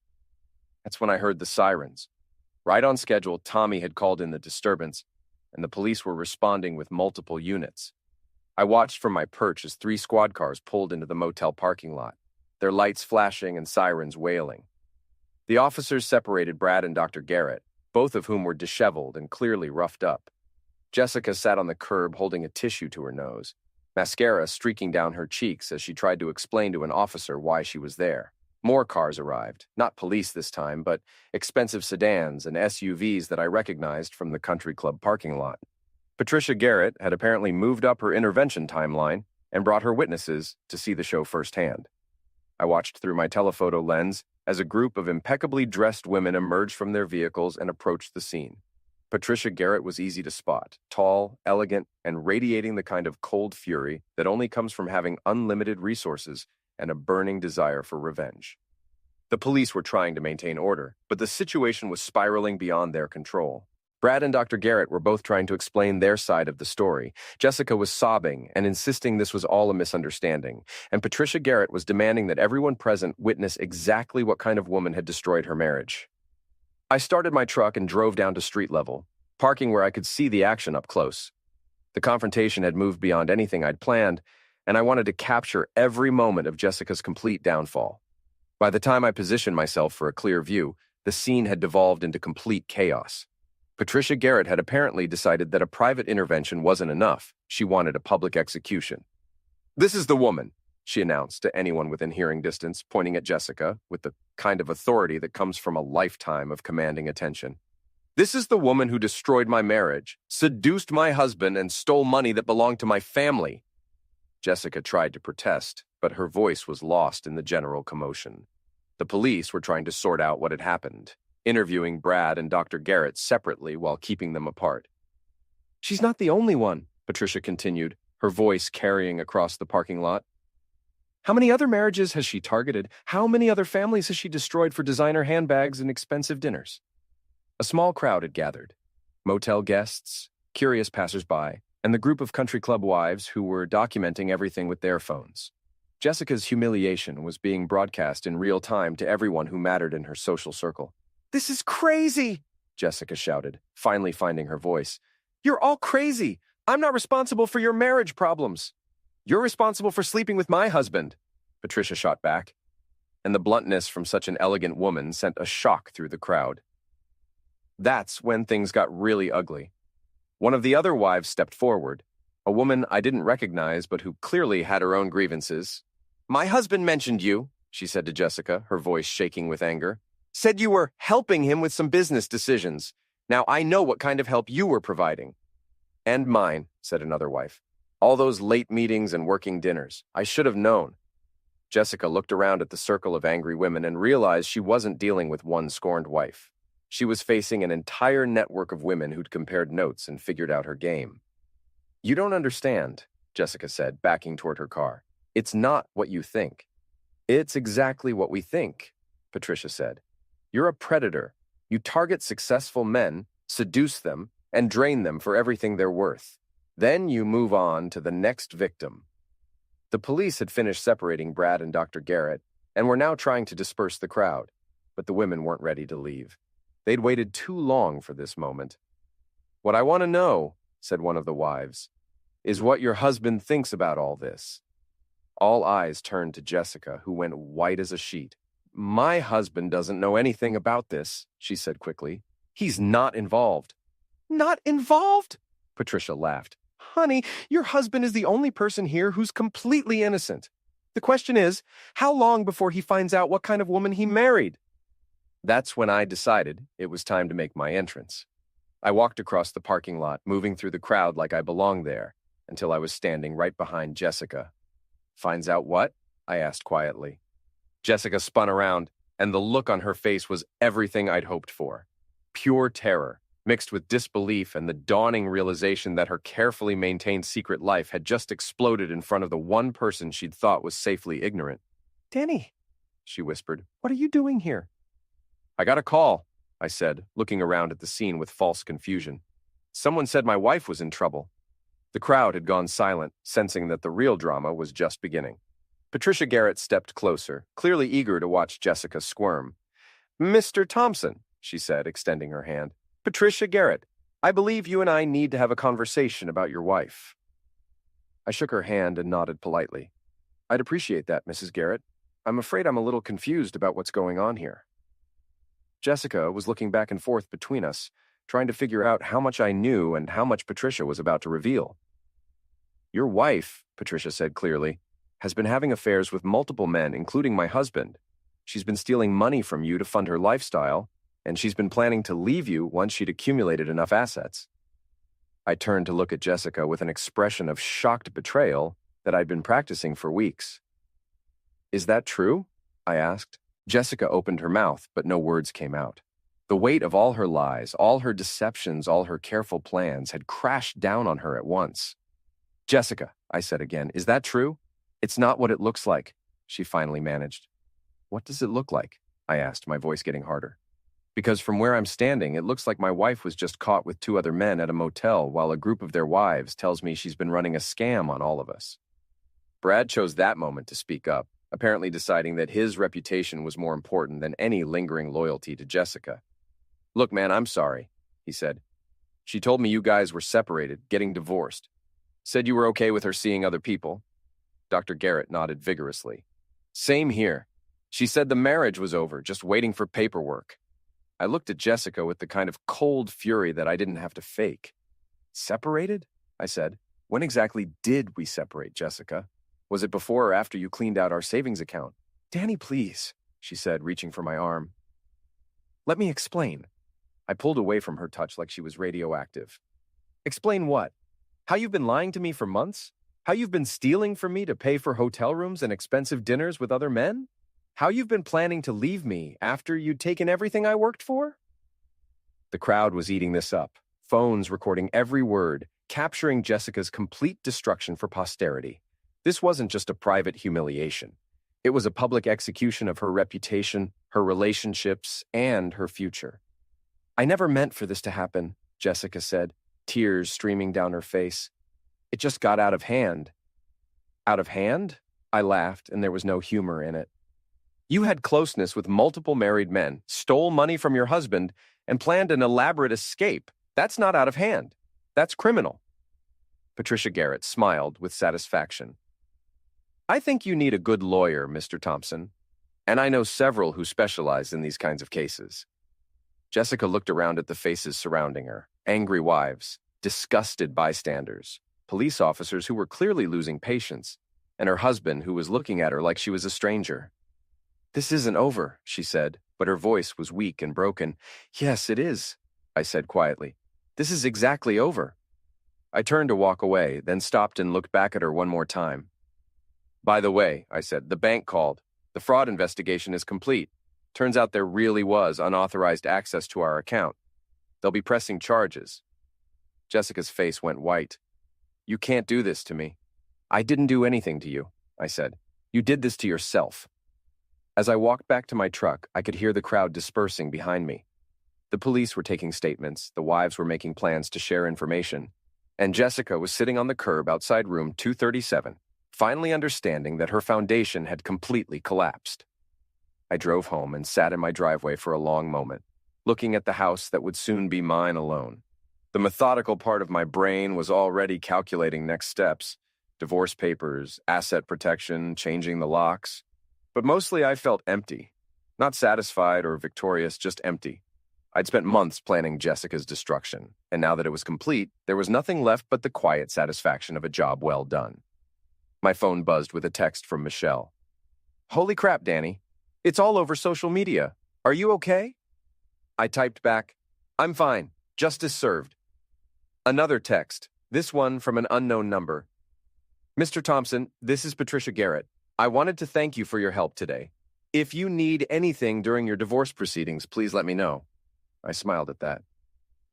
That's when I heard the sirens. Right on schedule, Tommy had called in the disturbance, and the police were responding with multiple units. I watched from my perch as 3 squad cars pulled into the motel parking lot, their lights flashing and sirens wailing. The officers separated Brad and Dr. Garrett, both of whom were disheveled and clearly roughed up. Jessica sat on the curb holding a tissue to her nose, mascara streaking down her cheeks as she tried to explain to an officer why she was there. More cars arrived, not police this time, but expensive sedans and SUVs that I recognized from the country club parking lot. Patricia Garrett had apparently moved up her intervention timeline and brought her witnesses to see the show firsthand. I watched through my telephoto lens as a group of impeccably dressed women emerged from their vehicles and approached the scene. Patricia Garrett was easy to spot, tall, elegant, and radiating the kind of cold fury that only comes from having unlimited resources and a burning desire for revenge. The police were trying to maintain order, but the situation was spiraling beyond their control. Brad and Dr. Garrett were both trying to explain their side of the story. Jessica was sobbing and insisting this was all a misunderstanding, and Patricia Garrett was demanding that everyone present witness exactly what kind of woman had destroyed her marriage. I started my truck and drove down to street level, parking where I could see the action up close. The confrontation had moved beyond anything I'd planned, and I wanted to capture every moment of Jessica's complete downfall. By the time I positioned myself for a clear view, the scene had devolved into complete chaos. Patricia Garrett had apparently decided that a private intervention wasn't enough. She wanted a public execution. "This is the woman," she announced to anyone within hearing distance, pointing at Jessica with the kind of authority that comes from a lifetime of commanding attention. "This is the woman who destroyed my marriage, seduced my husband, and stole money that belonged to my family." Jessica tried to protest, but her voice was lost in the general commotion. The police were trying to sort out what had happened, interviewing Brad and Dr. Garrett separately while keeping them apart. "She's not the only one," Patricia continued, her voice carrying across the parking lot. "How many other marriages has she targeted? How many other families has she destroyed for designer handbags and expensive dinners?" A small crowd had gathered. Motel guests, curious passersby, and the group of country club wives who were documenting everything with their phones. Jessica's humiliation was being broadcast in real time to everyone who mattered in her social circle. "This is crazy!" Jessica shouted, finally finding her voice. "You're all crazy! I'm not responsible for your marriage problems. You're responsible for sleeping with my husband," Patricia shot back, and the bluntness from such an elegant woman sent a shock through the crowd. That's when things got really ugly. One of the other wives stepped forward, a woman I didn't recognize but who clearly had her own grievances. "My husband mentioned you," she said to Jessica, her voice shaking with anger. "Said you were helping him with some business decisions. Now I know what kind of help you were providing." "And mine," said another wife. "All those late meetings and working dinners. I should have known." Jessica looked around at the circle of angry women and realized she wasn't dealing with one scorned wife. She was facing an entire network of women who'd compared notes and figured out her game. You don't understand, Jessica said, backing toward her car. It's not what you think. It's exactly what we think, Patricia said. You're a predator. You target successful men, seduce them, and drain them for everything they're worth. Then you move on to the next victim. The police had finished separating Brad and Dr. Garrett and were now trying to disperse the crowd, but the women weren't ready to leave. They'd waited too long for this moment. What I want to know, said one of the wives, is what your husband thinks about all this. All eyes turned to Jessica, who went white as a sheet. My husband doesn't know anything about this, she said quickly. He's not involved. Not involved? Patricia laughed. Honey, your husband is the only person here who's completely innocent. The question is, how long before he finds out what kind of woman he married? That's when I decided it was time to make my entrance. I walked across the parking lot, moving through the crowd like I belonged there, until I was standing right behind Jessica. Finds out what? I asked quietly. Jessica spun around, and the look on her face was everything I'd hoped for. Pure terror, mixed with disbelief and the dawning realization that her carefully maintained secret life had just exploded in front of the one person she'd thought was safely ignorant. Danny, she whispered, what are you doing here? I got a call, I said, looking around at the scene with false confusion. Someone said my wife was in trouble. The crowd had gone silent, sensing that the real drama was just beginning. Patricia Garrett stepped closer, clearly eager to watch Jessica squirm. Mr. Thompson, she said, extending her hand. Patricia Garrett, I believe you and I need to have a conversation about your wife. I shook her hand and nodded politely. I'd appreciate that, Mrs. Garrett. I'm afraid I'm a little confused about what's going on here. Jessica was looking back and forth between us, trying to figure out how much I knew and how much Patricia was about to reveal. Your wife, Patricia said clearly, has been having affairs with multiple men, including my husband. She's been stealing money from you to fund her lifestyle, and she's been planning to leave you once she'd accumulated enough assets. I turned to look at Jessica with an expression of shocked betrayal that I'd been practicing for weeks. Is that true? I asked. Jessica opened her mouth, but no words came out. The weight of all her lies, all her deceptions, all her careful plans had crashed down on her at once. Jessica, I said again, is that true? It's not what it looks like, she finally managed. What does it look like? I asked, my voice getting harder. Because from where I'm standing, it looks like my wife was just caught with 2 other men at a motel while a group of their wives tells me she's been running a scam on all of us. Brad chose that moment to speak up, apparently deciding that his reputation was more important than any lingering loyalty to Jessica. Look, man, I'm sorry, he said. She told me you guys were separated, getting divorced. Said you were okay with her seeing other people. Dr. Garrett nodded vigorously. Same here. She said the marriage was over, just waiting for paperwork. I looked at Jessica with the kind of cold fury that I didn't have to fake. Separated? I said. When exactly did we separate, Jessica? Was it before or after you cleaned out our savings account? Danny, please, she said, reaching for my arm. Let me explain. I pulled away from her touch like she was radioactive. Explain what? How you've been lying to me for months? How you've been stealing from me to pay for hotel rooms and expensive dinners with other men? How you've been planning to leave me after you'd taken everything I worked for? The crowd was eating this up, phones recording every word, capturing Jessica's complete destruction for posterity. This wasn't just a private humiliation. It was a public execution of her reputation, her relationships, and her future. I never meant for this to happen, Jessica said, tears streaming down her face. It just got out of hand. Out of hand? I laughed, and there was no humor in it. You had closeness with multiple married men, stole money from your husband, and planned an elaborate escape. That's not out of hand. That's criminal. Patricia Garrett smiled with satisfaction. I think you need a good lawyer, Mr. Thompson, and I know several who specialize in these kinds of cases. Jessica looked around at the faces surrounding her, angry wives, disgusted bystanders, police officers who were clearly losing patience, and her husband who was looking at her like she was a stranger. This isn't over, she said, but her voice was weak and broken. Yes, it is, I said quietly. This is exactly over. I turned to walk away, then stopped and looked back at her one more time. By the way, I said, the bank called. The fraud investigation is complete. Turns out there really was unauthorized access to our account. They'll be pressing charges. Jessica's face went white. You can't do this to me. I didn't do anything to you, I said. You did this to yourself. As I walked back to my truck, I could hear the crowd dispersing behind me. The police were taking statements, the wives were making plans to share information, and Jessica was sitting on the curb outside room 237, finally understanding that her foundation had completely collapsed. I drove home and sat in my driveway for a long moment, looking at the house that would soon be mine alone. The methodical part of my brain was already calculating next steps: divorce papers, asset protection, changing the locks. But mostly I felt empty. Not satisfied or victorious, just empty. I'd spent months planning Jessica's destruction, and now that it was complete, there was nothing left but the quiet satisfaction of a job well done. My phone buzzed with a text from Michelle. "Holy crap, Danny. It's all over social media. Are you okay?" I typed back, "I'm fine. Justice served." Another text, this one from an unknown number. "Mr. Thompson, this is Patricia Garrett. I wanted to thank you for your help today. If you need anything during your divorce proceedings, please let me know." I smiled at that.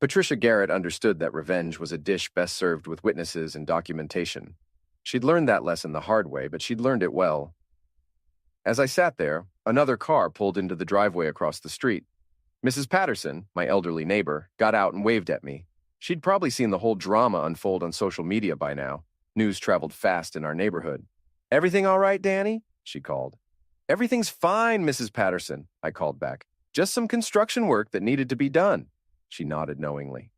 Patricia Garrett understood that revenge was a dish best served with witnesses and documentation. She'd learned that lesson the hard way, but she'd learned it well. As I sat there, another car pulled into the driveway across the street. Mrs. Patterson, my elderly neighbor, got out and waved at me. She'd probably seen the whole drama unfold on social media by now. News traveled fast in our neighborhood. "Everything all right, Danny?" she called. "Everything's fine, Mrs. Patterson," I called back. "Just some construction work that needed to be done." She nodded knowingly.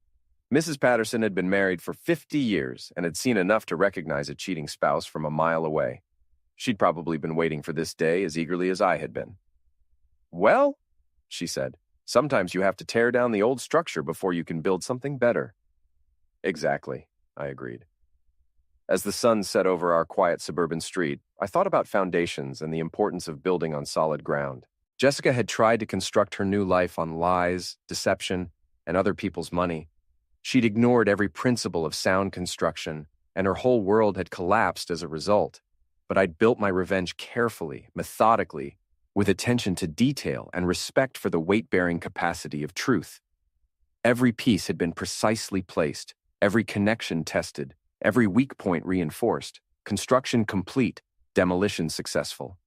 Mrs. Patterson had been married for 50 years and had seen enough to recognize a cheating spouse from a mile away. She'd probably been waiting for this day as eagerly as I had been. "Well," she said, "sometimes you have to tear down the old structure before you can build something better." "Exactly," I agreed. As the sun set over our quiet suburban street, I thought about foundations and the importance of building on solid ground. Jessica had tried to construct her new life on lies, deception, and other people's money. She'd ignored every principle of sound construction, and her whole world had collapsed as a result. But I'd built my revenge carefully, methodically, with attention to detail and respect for the weight-bearing capacity of truth. Every piece had been precisely placed, every connection tested, every weak point reinforced, construction complete, demolition successful.